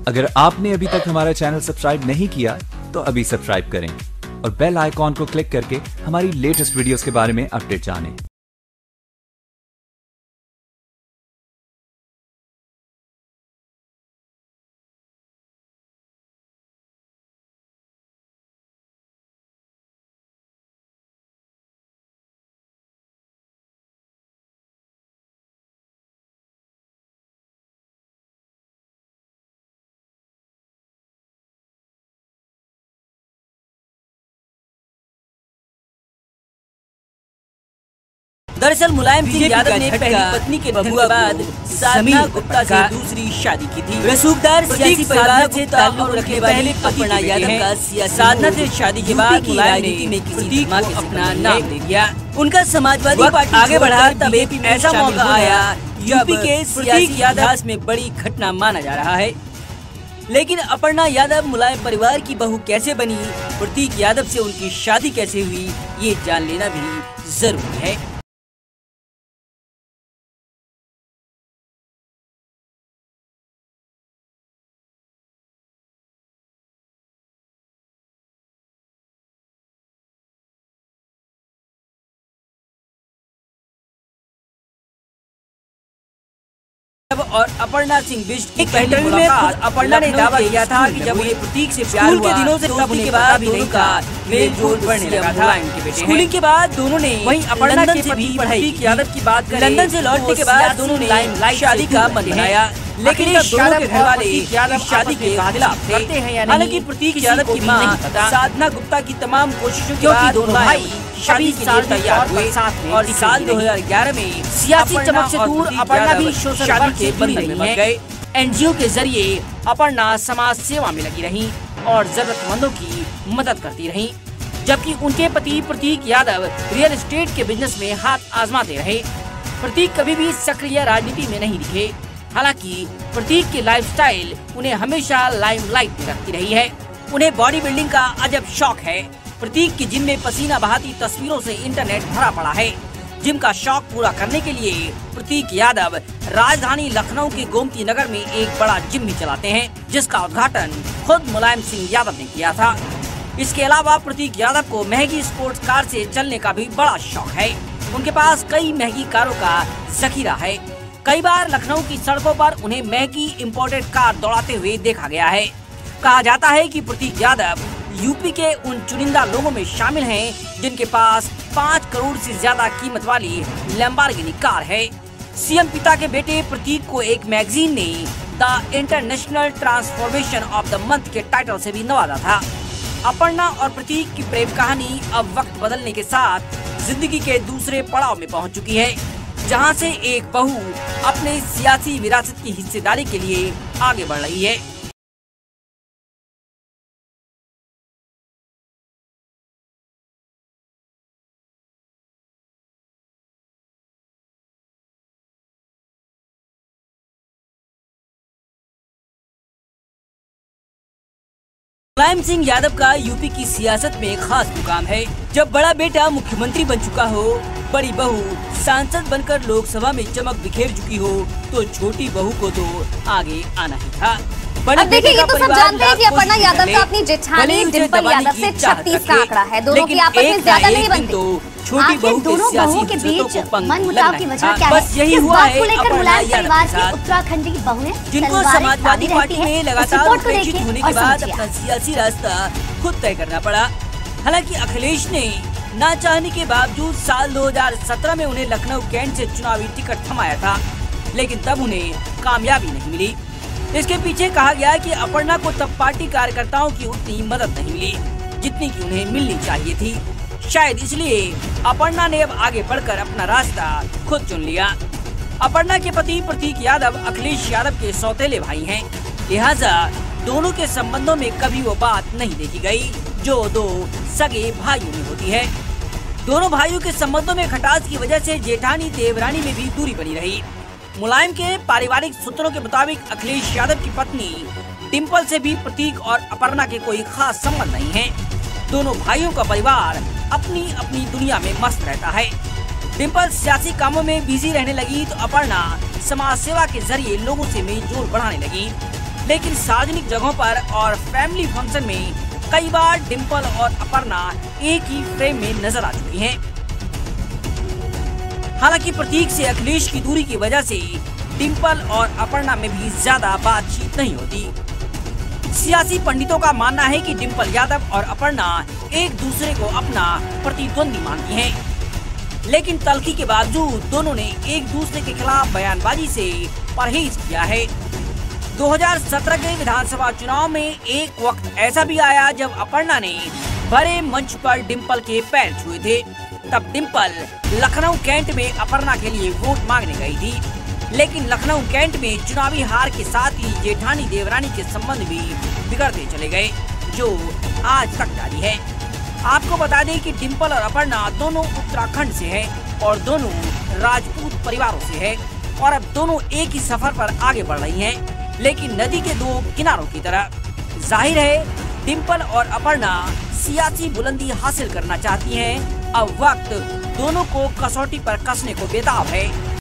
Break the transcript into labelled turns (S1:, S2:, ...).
S1: अगर आपने अभी तक हमारा चैनल सब्सक्राइब नहीं किया तो अभी सब्सक्राइब करें और बेल आइकॉन को क्लिक करके हमारी लेटेस्ट वीडियोस के बारे में अपडेट जानें।
S2: दरअसल मुलायम सिंह यादव ने पहली पत्नी के निधन के बाद साधना गुप्ता से दूसरी शादी की थी। रसूखदार सियासी परिवार से ताल्लुक रखने वाली अपर्णा यादव का साधना से शादी के बाद मुलायम ने में किसी को अपना नाम दे दिया। उनका समाजवादी पार्टी आगे बढ़ा तब ऐसा मौका आया यूपी के सियासी इतिहास में बड़ी घटना माना जा रहा है। लेकिन अपर्णा यादव मुलायम परिवार की बहू कैसे बनी, प्रतीक यादव से उनकी शादी कैसे हुई, ये जान लेना भी जरूरी है। और अपर्णा सिंह बिष्ट एक इंटरव्यू में अपर्णा ने दावा किया था कि जब उन्हें प्रतीक से प्यार हुआ, के दिनों से तब के बाद दोनों का मेल जोल बढ़ने लगा था। स्कूलिंग के बाद दोनों ने वहीं अपर्णा के पति प्रतीक यादव की बात करें, लंदन से लौटने के बाद दोनों ने शादी का मन बनाया, लेकिन दोनों के घर वाले इस शादी के खिलाफ थे। हालांकि प्रतीक यादव की मां साधना गुप्ता की तमाम कोशिशों के बाद दोनों भाई शादी के लिए तैयार हुए और साल 2011 में सियासी चमक से दूर अपर्णा भी सोशल वर्क के बंधन में गए। एनजीओ के जरिए अपर्णा समाज सेवा में लगी रहीं और जरूरतमंदों की मदद करती रहीं, जबकि उनके पति प्रतीक यादव रियल एस्टेट के बिजनेस में हाथ आजमाते रहे। प्रतीक कभी भी सक्रिय राजनीति में नहीं दिखे। हालांकि प्रतीक की लाइफस्टाइल उन्हें हमेशा लाइमलाइट में रखती रही है। उन्हें बॉडी बिल्डिंग का अजब शौक है। प्रतीक की जिम में पसीना बहाती तस्वीरों से इंटरनेट भरा पड़ा है। जिम का शौक पूरा करने के लिए प्रतीक यादव राजधानी लखनऊ के गोमती नगर में एक बड़ा जिम भी चलाते हैं, जिसका उद्घाटन खुद मुलायम सिंह यादव ने किया था। इसके अलावा प्रतीक यादव को महंगी स्पोर्ट्स कार से चलने का भी बड़ा शौक है। उनके पास कई महंगी कारों का जखीरा है। कई बार लखनऊ की सड़कों पर उन्हें महंगी इम्पोर्टेड कार दौड़ाते हुए देखा गया है। कहा जाता है कि प्रतीक यादव यूपी के उन चुनिंदा लोगों में शामिल हैं जिनके पास 5 करोड़ से ज्यादा कीमत वाली लैम्बोर्गिनी कार है। सीएम पिता के बेटे प्रतीक को एक मैगजीन ने the international transformation of the month के टाइटल से भी नवाजा था। अपर्णा और प्रतीक की प्रेम कहानी अब वक्त बदलने के साथ जिंदगी के दूसरे पड़ाव में पहुंच चुकी है, जहां से एक बहू अपने सियासी विरासत की हिस्सेदारी के लिए आगे बढ़ रही है। मुलायम सिंह यादव का यूपी की सियासत में खास मुकाम है। जब बड़ा बेटा मुख्यमंत्री बन चुका हो, बड़ी बहू सांसद बनकर लोकसभा में चमक बिखेर चुकी हो, तो छोटी बहू को तो आगे आना ही था।
S3: अब देखिए, ये तो सब जानते हैं कि अपर्णा यादव का अपनी जेठानी डिंपल यादव से 36 का आंकड़ा है। दोनों की आपस में ज्यादा नहीं बनती।
S2: छोटी बहू
S3: दोनों बहुओं के बीच मनमुटाव की वजह क्या है?
S2: बस यही हुआ है
S3: लेकर मुलायम परिवार की उत्तराखंड की बहुएं
S2: जिनको समाजवादी पार्टी में लगातार उपेक्षित होने के बाद अपना सियासी रास्ता खुद तय करना पड़ा। हालांकि अखिलेश ने ना चाहने के बावजूद साल 2017 में उन्हें लखनऊ कैंट से चुनावी टिकट थमाया था, लेकिन तब उन्हें कामयाबी नहीं मिली। इसके पीछे कहा गया कि अपर्णा को तब पार्टी कार्यकर्ताओं की उतनी मदद नहीं मिली जितनी की उन्हें मिलनी चाहिए थी। शायद इसलिए अपर्णा ने अब आगे बढ़कर अपना रास्ता खुद चुन लिया। अपर्णा के पति प्रतीक यादव अखिलेश यादव के सौतेले भाई हैं, लिहाजा दोनों के संबंधों में कभी वो बात नहीं देखी गई जो दो सगे भाइयों में होती है। दोनों भाइयों के संबंधों में खटास की वजह से जेठानी देवरानी में भी दूरी बनी रही। मुलायम के पारिवारिक सूत्रों के मुताबिक अखिलेश यादव की पत्नी डिंपल से भी प्रतीक और अपर्णा के कोई खास संबंध नहीं है। दोनों भाइयों का परिवार अपनी अपनी दुनिया में मस्त रहता है। डिंपल सियासी कामों में बिजी रहने लगी तो अपर्णा समाज सेवा के जरिए लोगों से मेल जोल बढ़ाने लगी। लेकिन सार्वजनिक जगहों पर और फैमिली फंक्शन में कई बार डिम्पल और अपर्णा एक ही फ्रेम में नजर आ चुकी हैं। हालांकि प्रतीक से अखिलेश की दूरी की वजह से डिम्पल और अपर्णा में भी ज्यादा बातचीत नहीं होती। सियासी पंडितों का मानना है कि डिम्पल यादव और अपर्णा एक दूसरे को अपना प्रतिद्वंदी मानती हैं, लेकिन तल्खी के बावजूद दोनों ने एक दूसरे के खिलाफ बयानबाजी से परहेज किया है। 2017 के विधानसभा चुनाव में एक वक्त ऐसा भी आया जब अपर्णा ने बड़े मंच पर डिम्पल के पैर छुए थे। तब डिम्पल लखनऊ कैंट में अपर्णा के लिए वोट मांगने गई थी, लेकिन लखनऊ कैंट में चुनावी हार के साथ ही जेठानी देवरानी के संबंध भी बिगड़ते चले गए, जो आज तक जारी है। आपको बता दें कि डिम्पल और अपर्णा दोनों उत्तराखंड से हैं और दोनों राजपूत परिवारों से हैं और अब दोनों एक ही सफर पर आगे बढ़ रही हैं, लेकिन नदी के दो किनारों की तरह। जाहिर है डिम्पल और अपर्णा सियासी बुलंदी हासिल करना चाहती हैं। अब वक्त दोनों को कसौटी पर कसने को बेताब है।